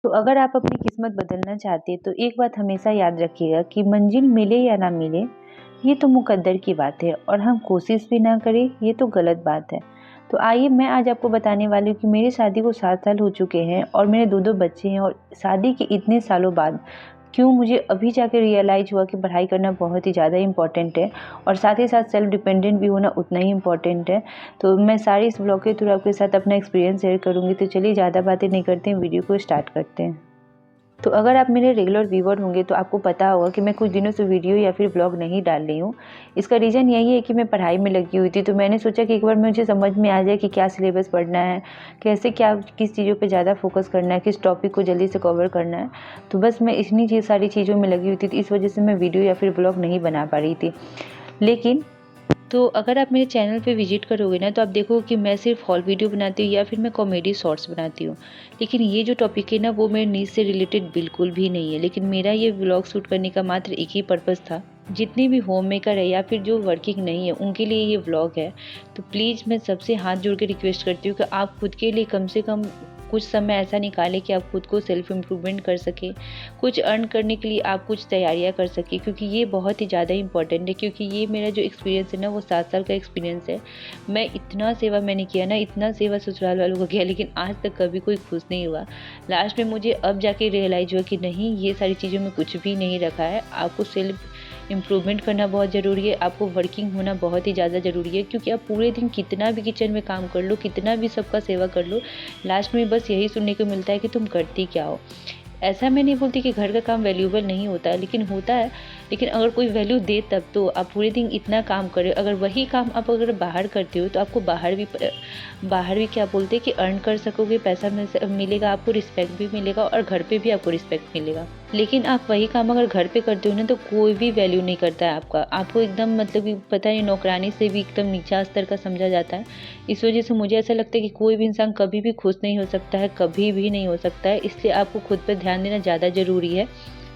तो अगर आप अपनी किस्मत बदलना चाहते हैं तो एक बात हमेशा याद रखिएगा कि मंजिल मिले या ना मिले, ये तो मुकद्दर की बात है और हम कोशिश भी ना करें ये तो गलत बात है। तो आइए मैं आज आपको बताने वाली हूँ कि मेरी शादी को 7 साल हो चुके हैं और मेरे 2-2 बच्चे हैं और शादी के इतने सालों बाद क्यों मुझे अभी जाके रियलाइज़ हुआ कि पढ़ाई करना बहुत ही ज़्यादा इम्पोर्टेंट है और साथ ही साथ सेल्फ डिपेंडेंट भी होना उतना ही इम्पोर्टेंट है। तो मैं सारी इस ब्लॉग के थ्रू आपके साथ अपना एक्सपीरियंस शेयर करूँगी। तो चलिए ज़्यादा बातें नहीं करते हैं, वीडियो को स्टार्ट करते हैं। तो अगर आप मेरे रेगुलर व्यूअर होंगे तो आपको पता होगा कि मैं कुछ दिनों से वीडियो या फिर ब्लॉग नहीं डाल रही हूँ। इसका रीज़न यही है कि मैं पढ़ाई में लगी हुई थी, तो मैंने सोचा कि एक बार मुझे समझ में आ जाए कि क्या सिलेबस पढ़ना है, कैसे क्या किस चीज़ों पे ज़्यादा फोकस करना है, किस टॉपिक को जल्दी से कवर करना है। तो बस मैं इतनी चीज़ सारी चीज़ों में लगी हुई थी, तो इस वजह से मैं वीडियो या फिर ब्लॉग नहीं बना पा रही थी। लेकिन तो अगर आप मेरे चैनल पे विजिट करोगे ना तो आप देखोगे कि मैं सिर्फ हॉल वीडियो बनाती हूँ या फिर मैं कॉमेडी शॉर्ट्स बनाती हूँ। लेकिन ये जो टॉपिक है ना वो मेरे नीज से रिलेटेड बिल्कुल भी नहीं है। लेकिन मेरा ये व्लॉग शूट करने का मात्र एक ही पर्पज़ था, जितने भी होम मेकर है या फिर जो वर्किंग नहीं है उनके लिए ये व्लॉग है। तो प्लीज़ मैं सबसे हाथ जोड़ के रिक्वेस्ट करती हूँ कि आप खुद के लिए कम से कम कुछ समय ऐसा निकालें कि आप खुद को सेल्फ इम्प्रूवमेंट कर सकें, कुछ अर्न करने के लिए आप कुछ तैयारियां कर सकें, क्योंकि ये बहुत ही ज़्यादा इंपॉर्टेंट है। क्योंकि ये मेरा जो एक्सपीरियंस है ना वो 7 साल का एक्सपीरियंस है। मैं इतना सेवा मैंने किया ना, इतना सेवा ससुराल वालों को किया, लेकिन आज तक कभी कोई खुश नहीं हुआ। लास्ट में मुझे अब जाके रियलाइज हुआ कि नहीं, ये सारी चीज़ों में कुछ भी नहीं रखा है। आपको सेल्फ इम्प्रूवमेंट करना बहुत ज़रूरी है, आपको वर्किंग होना बहुत ही ज़्यादा ज़रूरी है। क्योंकि आप पूरे दिन कितना भी किचन में काम कर लो, कितना भी सबका सेवा कर लो, लास्ट में बस यही सुनने को मिलता है कि तुम करती क्या हो। ऐसा मैं नहीं बोलती कि घर का काम वैल्यूएबल नहीं होता है, लेकिन होता है। लेकिन अगर कोई वैल्यू दे तब तो। आप पूरे दिन इतना काम करें, अगर वही काम आप अगर बाहर करते हो तो आपको बाहर भी क्या बोलते हैं कि अर्न कर सकोगे, पैसा मिलेगा, आपको रिस्पेक्ट भी मिलेगा और घर पे भी आपको रिस्पेक्ट मिलेगा। लेकिन आप वही काम अगर घर पे करते हो ना तो कोई भी वैल्यू नहीं करता है आपका। आपको एकदम मतलब कि पता नहीं, नौकरानी से भी एकदम नीचा स्तर का समझा जाता है। इस वजह से मुझे ऐसा लगता है कि कोई भी इंसान कभी भी खुश नहीं हो सकता है, कभी भी नहीं हो सकता है। इसलिए आपको खुद पर ध्यान देना ज़्यादा ज़रूरी है,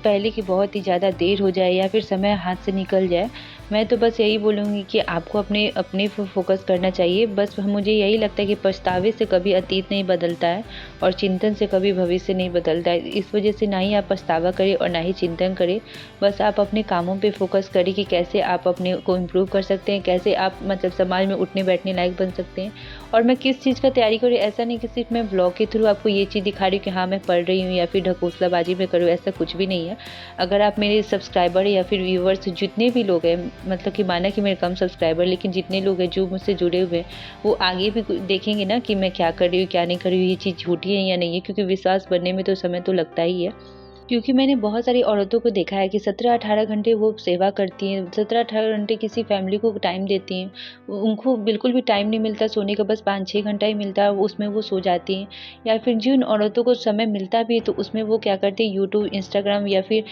पहले कि बहुत ही ज़्यादा देर हो जाए या फिर समय हाथ से निकल जाए। मैं तो बस यही बोलूँगी कि आपको अपने अपने फोकस करना चाहिए। बस मुझे यही लगता है कि पछतावे से कभी अतीत नहीं बदलता है और चिंतन से कभी भविष्य नहीं बदलता है। इस वजह से ना ही आप पछतावा करें और ना ही चिंतन करें। बस आप अपने कामों पे फोकस करें कि कैसे आप अपने को इम्प्रूव कर सकते हैं, कैसे आप मतलब समाज में उठने बैठने लायक बन सकते हैं। और मैं किस चीज़ का तैयारी करूँ, ऐसा नहीं कि सिर्फ मैं ब्लॉग के थ्रू आपको ये चीज़ दिखा रही हूँ कि हाँ मैं पढ़ रही हूँ या फिर ढकोसलाबाजी में करूँ, ऐसा कुछ भी नहीं है। अगर आप मेरे सब्सक्राइबर या फिर व्यूवर्स जितने भी लोग हैं, मतलब कि माना कि मेरे कम सब्सक्राइबर, लेकिन जितने लोग हैं जो मुझसे जुड़े हुए हैं वो आगे भी देखेंगे ना कि मैं क्या कर रही हूँ क्या नहीं कर रही हूँ, ये चीज़ झूठी है या नहीं है। क्योंकि विश्वास बनने में तो समय तो लगता ही है। क्योंकि मैंने बहुत सारी औरतों को देखा है कि 17-18 घंटे वो सेवा करती हैं, 17-18 घंटे किसी फैमिली को टाइम देती हैं। उनको बिल्कुल भी टाइम नहीं मिलता सोने का, बस 5-6 घंटा ही मिलता है, उसमें वो सो जाती हैं। या फिर जिन औरतों को समय मिलता भी है तो उसमें वो क्या करती है, यूट्यूब, इंस्टाग्राम या फिर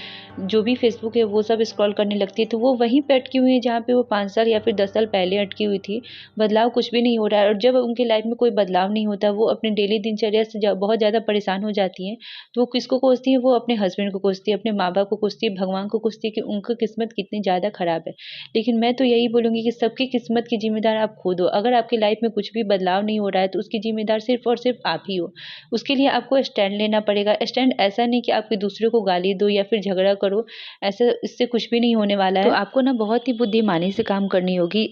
जो भी फेसबुक है वो सब स्क्रॉल करने लगती है। तो वो वहीं पे अटकी हुई है जहाँ पे वो 5 साल या फिर 10 साल पहले अटकी हुई थी। बदलाव कुछ भी नहीं हो रहा है। और जब उनकी लाइफ में कोई बदलाव नहीं होता, वो अपने डेली दिनचर्या से बहुत ज़्यादा परेशान हो जाती हैं। तो वो किसको कोसती है, वो अपने हस्बैंड को कोसती है, अपने माँ-बाप को कोसती है, भगवान को कोसती है कि उनकी किस्मत कितनी ज़्यादा खराब है। लेकिन मैं तो यही बोलूँगी कि सबकी किस्मत की ज़िम्मेदार आप खुद हो। अगर आपकी लाइफ में कुछ भी बदलाव नहीं हो रहा है तो उसकी ज़िम्मेदार सिर्फ़ और सिर्फ़ आप ही हो। उसके लिए आपको स्टैंड लेना पड़ेगा। स्टैंड ऐसा नहीं कि आप दूसरे को गाली दो या फिर झगड़ा करो, ऐसा इससे कुछ भी नहीं होने वाला है। तो आपको ना बहुत ही बुद्धिमानी से काम करनी होगी।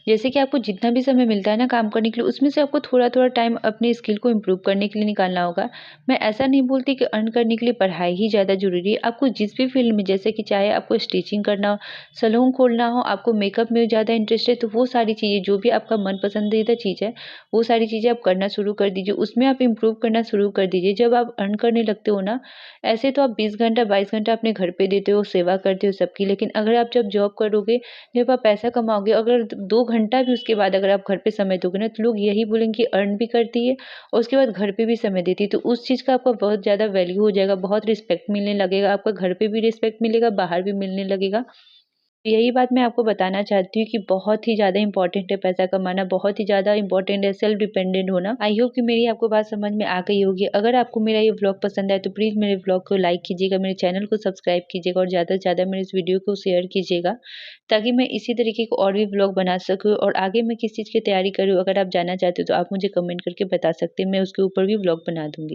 जैसे कि आपको जितना भी समय मिलता है ना काम करने के लिए, उसमें से आपको थोड़ा-थोड़ा टाइम अपनी स्किल को इम्प्रूव करने के लिए निकालना होगा। मैं ऐसा नहीं बोलती कि अर्न करने के लिए पढ़ाई ही ज़्यादा ज़रूरी है। आपको जिस भी फ़ील्ड में, जैसे कि चाहे आपको स्टिचिंग करना हो, सैलून खोलना हो, आपको मेकअप में ज़्यादा इंटरेस्ट है, तो वो सारी चीज़ें जो भी आपका मन पसंदीदा चीज़ है, वो सारी चीज़ें आप करना शुरू कर दीजिए। उसमें आप इम्प्रूव करना शुरू कर दीजिए। जब आप अर्न करने लगते हो ना, ऐसे तो आप 20 घंटा 22 घंटा अपने घर पे देते हो, सेवा करते हो सबकी। लेकिन अगर आप जब जॉब करोगे, जब आप पैसा कमाओगे, अगर 2 घंटा भी उसके बाद अगर आप घर पे समय दोगे ना, तो लोग यही बोलेंगे कि अर्न भी करती है और उसके बाद घर पे भी समय देती है। तो उस चीज़ का आपका बहुत ज़्यादा वैल्यू हो जाएगा, बहुत रिस्पेक्ट मिलने लगेगा, आपका घर पे भी रिस्पेक्ट मिलेगा, बाहर भी मिलने लगेगा। यही बात मैं आपको बताना चाहती हूँ कि बहुत ही ज़्यादा इम्पोर्टेंट है पैसा कमाना, बहुत ही ज़्यादा इम्पोर्टेंट है सेल्फ डिपेंडेंट होना। आई होप कि मेरी आपको बात समझ में आ गई होगी। अगर आपको मेरा ये व्लॉग पसंद आए तो प्लीज़ मेरे व्लॉग को लाइक कीजिएगा, मेरे चैनल को सब्सक्राइब कीजिएगा और ज़्यादा से ज़्यादा मेरे इस वीडियो को शेयर कीजिएगा, ताकि मैं इसी तरीके के और भी व्लॉग बना सकूँ। और आगे मैं किस चीज़ की तैयारी करूँ, अगर आप जानना चाहते हो तो आप मुझे कमेंट करके बता सकते हैं, मैं उसके ऊपर भी व्लॉग बना दूँगी।